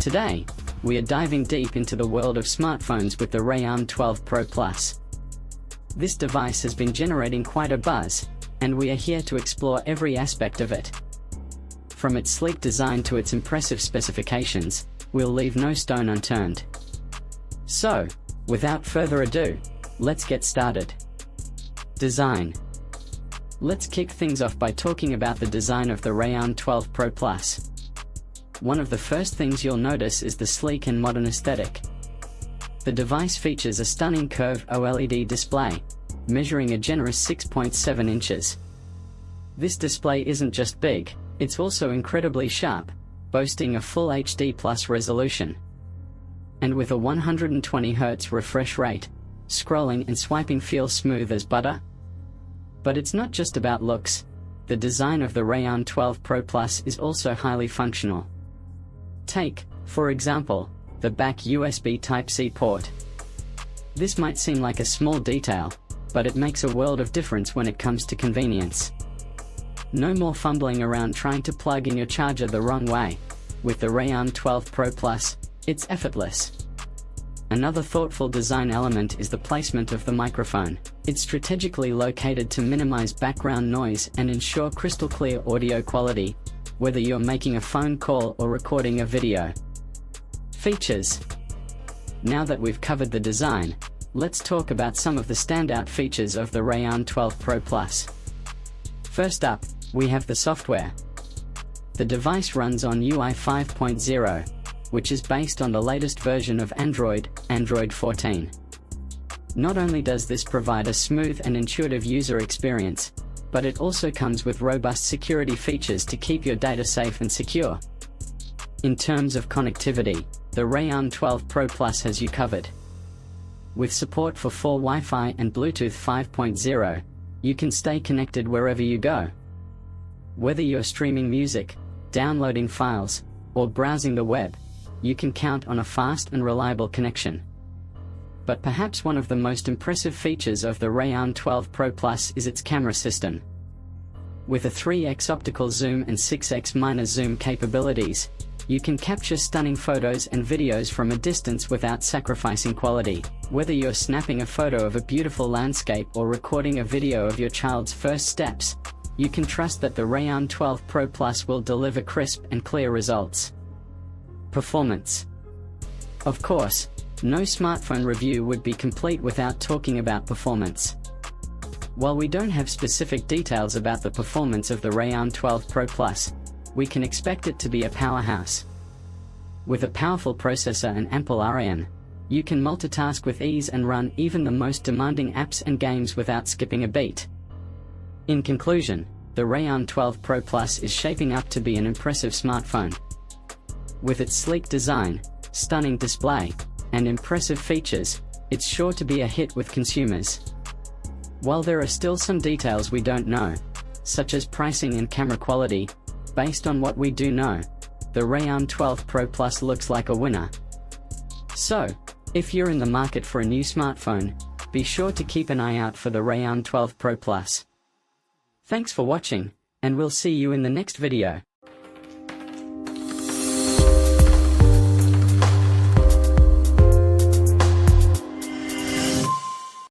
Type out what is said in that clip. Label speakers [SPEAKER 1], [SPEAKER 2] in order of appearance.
[SPEAKER 1] Today, we are diving deep into the world of smartphones with the Realme 12 Pro Plus. This device has been generating quite a buzz, and we are here to explore every aspect of it. From its sleek design to its impressive specifications, we'll leave no stone unturned. So, without further ado, let's get started. Design. Let's kick things off by talking about the design of the Realme 12 Pro Plus. One of the first things you'll notice is the sleek and modern aesthetic. The device features a stunning curved OLED display, measuring a generous 6.7 inches. This display isn't just big, it's also incredibly sharp, boasting a full HD Plus resolution. And with a 120Hz refresh rate, scrolling and swiping feel smooth as butter. But it's not just about looks. The design of the Realme 12 Pro Plus is also highly functional. Take, for example, the back USB Type-C port. This might seem like a small detail, but it makes a world of difference when it comes to convenience. No more fumbling around trying to plug in your charger the wrong way. With the Realme 12 Pro Plus, it's effortless. Another thoughtful design element is the placement of the microphone. It's strategically located to minimize background noise and ensure crystal clear audio quality, whether you're making a phone call or recording a video. Features. Now that we've covered the design, let's talk about some of the standout features of the Realme 12 Pro Plus. First up, we have the software. The device runs on UI 5.0, which is based on the latest version of Android 14. Not only does this provide a smooth and intuitive user experience, but it also comes with robust security features to keep your data safe and secure. In terms of connectivity, the Realme 12 Pro Plus has you covered. With support for 4 Wi-Fi and Bluetooth 5.0, you can stay connected wherever you go. Whether you're streaming music, downloading files, or browsing the web, you can count on a fast and reliable connection. But perhaps one of the most impressive features of the Realme 12 Pro Plus is its camera system. With a 3x optical zoom and 6x minor zoom capabilities, you can capture stunning photos and videos from a distance without sacrificing quality. Whether you're snapping a photo of a beautiful landscape or recording a video of your child's first steps, you can trust that the Realme 12 Pro Plus will deliver crisp and clear results. Performance. Of course, no smartphone review would be complete without talking about performance. While we don't have specific details about the performance of the Realme 12 Pro Plus, we can expect it to be a powerhouse. With a powerful processor and ample RAM, you can multitask with ease and run even the most demanding apps and games without skipping a beat. In conclusion, the Realme 12 Pro Plus is shaping up to be an impressive smartphone. With its sleek design, stunning display, and impressive features, it's sure to be a hit with consumers. While there are still some details we don't know, such as pricing and camera quality, based on what we do know, the Realme 12 Pro Plus looks like a winner. So, if you're in the market for a new smartphone, be sure to keep an eye out for the Realme 12 Pro Plus. Thanks for watching, and we'll see you in the next video.